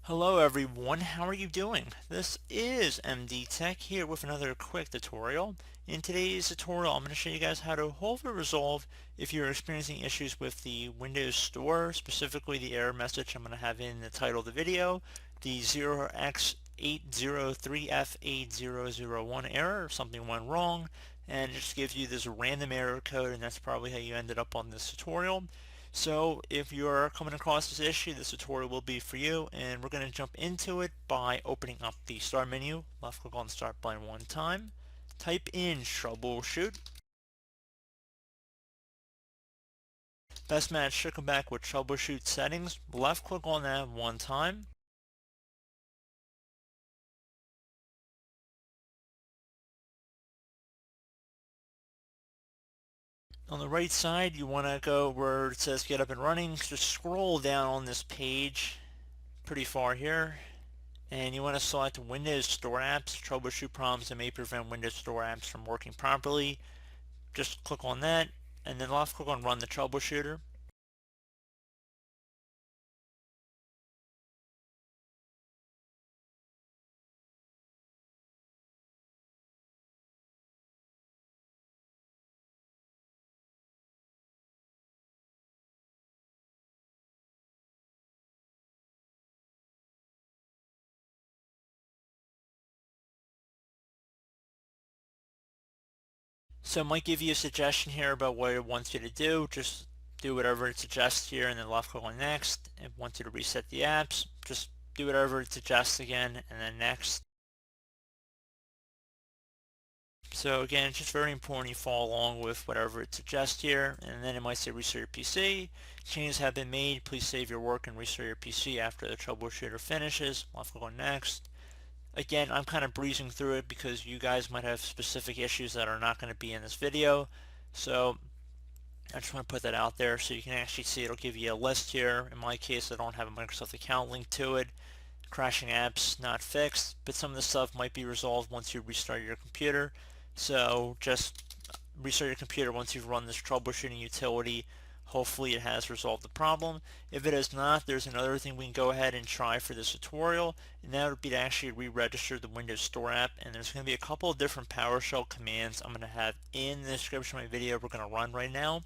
Hello everyone, how are you doing? This is MD Tech here with another quick tutorial. In today's tutorial, I'm going to show you guys how to hopefully resolve if you're experiencing issues with the Windows Store, specifically the error message I'm going to have in the title of the video, the 0x803f8001 error, something went wrong, and it just gives you this random error code, and that's probably how you ended up on this tutorial. So if you're coming across this issue, this tutorial will be for you, and we're going to jump into it by opening up the Start menu. Left click on the Start button one time. Type in Troubleshoot. Best match should come back with Troubleshoot Settings. Left click on that one time. On the right side, you want to go where it says Get Up and Running. Just scroll down on this page pretty far here, and you want to select Windows Store apps, troubleshoot problems that may prevent Windows Store apps from working properly. Just click on that, and then left click on Run the Troubleshooter. So it might give you a suggestion here about what it wants you to do. Just do whatever it suggests here, and then left click on Next. It wants you to reset the apps. Just do whatever it suggests again, and then Next. So again, it's just very important you follow along with whatever it suggests here, and then it might say restart your PC. Changes have been made. Please save your work and restart your PC after the troubleshooter finishes. Left click on Next. Again, I'm kind of breezing through it because you guys might have specific issues that are not going to be in this video. So I just want to put that out there so you can actually see. It'll give you a list here. In my case, I don't have a Microsoft account linked to it. Crashing apps not fixed, but some of the stuff might be resolved once you restart your computer. So just restart your computer once you've run this troubleshooting utility. Hopefully it has resolved the problem. If it has not, there's another thing we can go ahead and try for this tutorial, and that would be to actually re-register the Windows Store app. And there's going to be a couple of different PowerShell commands I'm going to have in the description of my video we're going to run right now.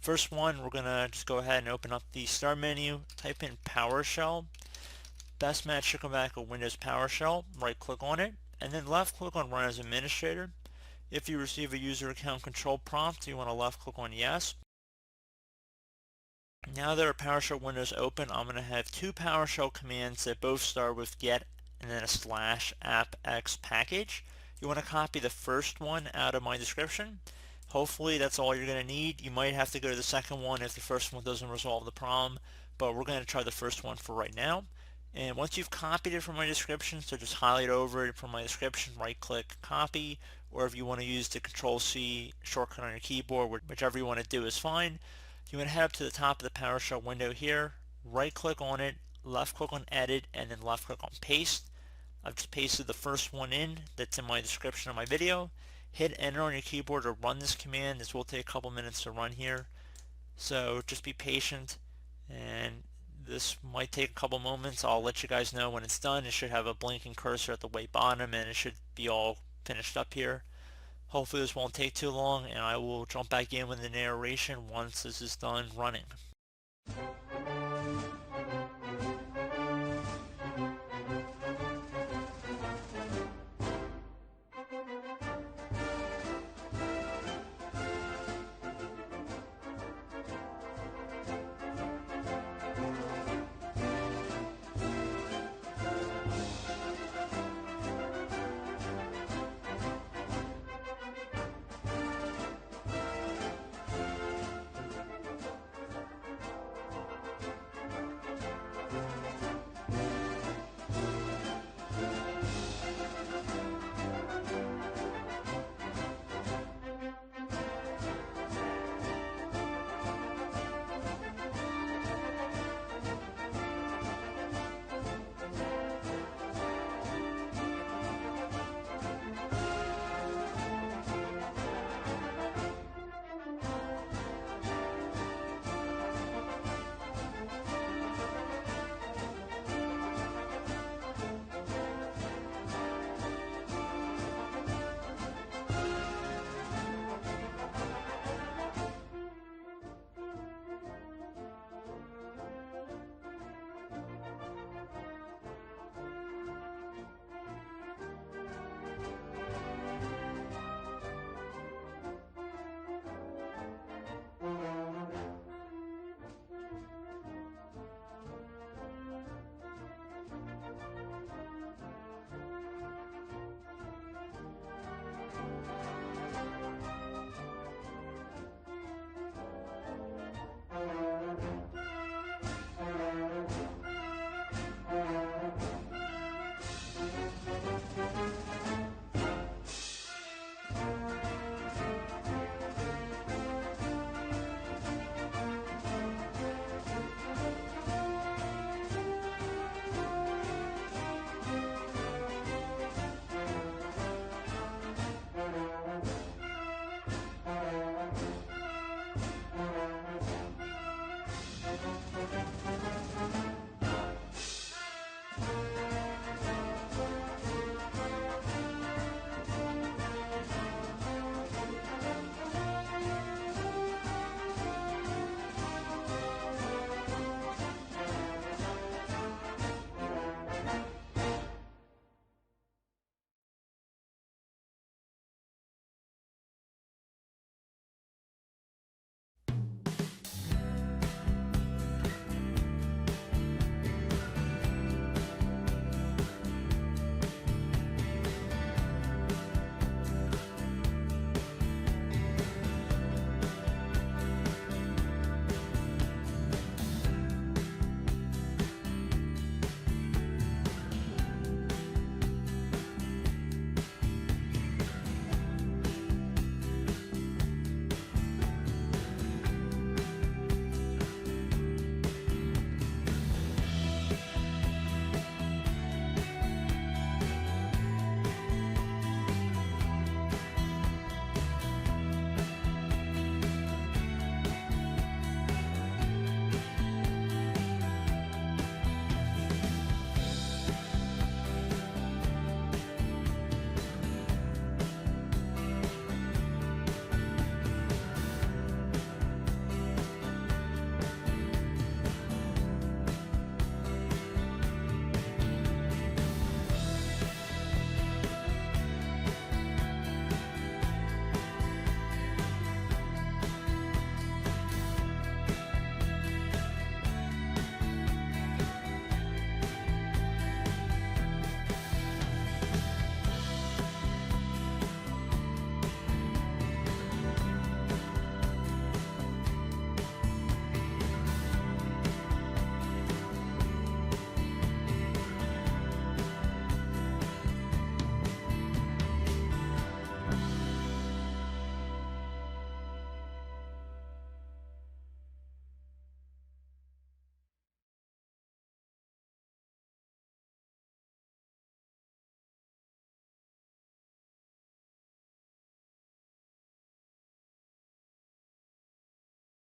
First one, we're going to just go ahead and open up the Start menu, type in PowerShell. Best match should come back with Windows PowerShell. Right click on it, and then left click on Run as Administrator. If you receive a user account control prompt, you want to left click on Yes. Now that our PowerShell window is open, I'm going to have two PowerShell commands that both start with get and then a /AppXPackage. You want to copy the first one out of my description. Hopefully that's all you're going to need. You might have to go to the second one if the first one doesn't resolve the problem, but we're going to try the first one for right now. And once you've copied it from my description, so just highlight over it from my description, right click copy, or if you want to use the Control-C shortcut on your keyboard, whichever you want to do is fine. You want to head up to the top of the PowerShell window here, right click on it, left click on edit, and then left click on paste. I've just pasted the first one in that's in my description of my video. Hit enter on your keyboard to run this command. This will take a couple minutes to run here, so just be patient, and this might take a couple moments. I'll let you guys know when it's done. It should have a blinking cursor at the way bottom, and it should be all finished up here. Hopefully this won't take too long, and I will jump back in with the narration once this is done running.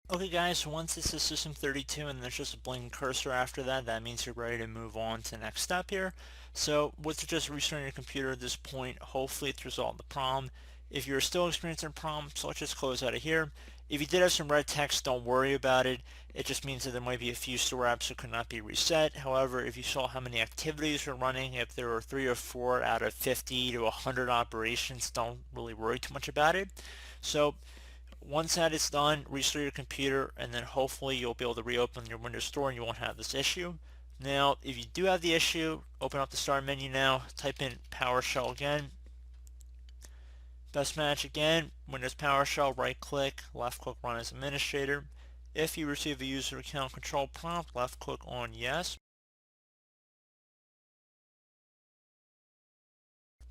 Okay guys, so once it says System 32 and there's just a blinking cursor after that, that means you're ready to move on to the next step here. So with just restarting your computer at this point, hopefully it's resolved the problem. If you're still experiencing a problem, so let's just close out of here. If you did have some red text, don't worry about it. It just means that there might be a few store apps that could not be reset. However, if you saw how many activities were running, if there were 3 or 4 out of 50 to 100 operations, don't really worry too much about it. So once that is done, restart your computer and then hopefully you'll be able to reopen your Windows Store and you won't have this issue. Now, if you do have the issue, open up the Start menu now, type in PowerShell again. Best match again, Windows PowerShell, right click, left click Run as Administrator. If you receive a user account control prompt, left click on Yes.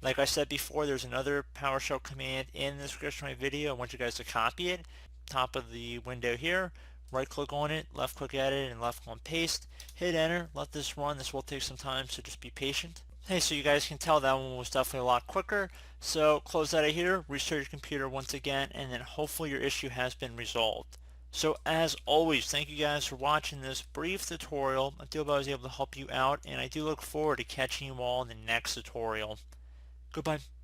Like I said before, there's another PowerShell command in the description of my video. I want you guys to copy it. Top of the window here, right click on it, left click edit, and left click on paste. Hit enter, let this run. This will take some time, so just be patient. Hey, so you guys can tell that one was definitely a lot quicker. So close out of here, restart your computer once again, and then hopefully your issue has been resolved. So as always, thank you guys for watching this brief tutorial. I do hope I was able to help you out, and I do look forward to catching you all in the next tutorial. Goodbye.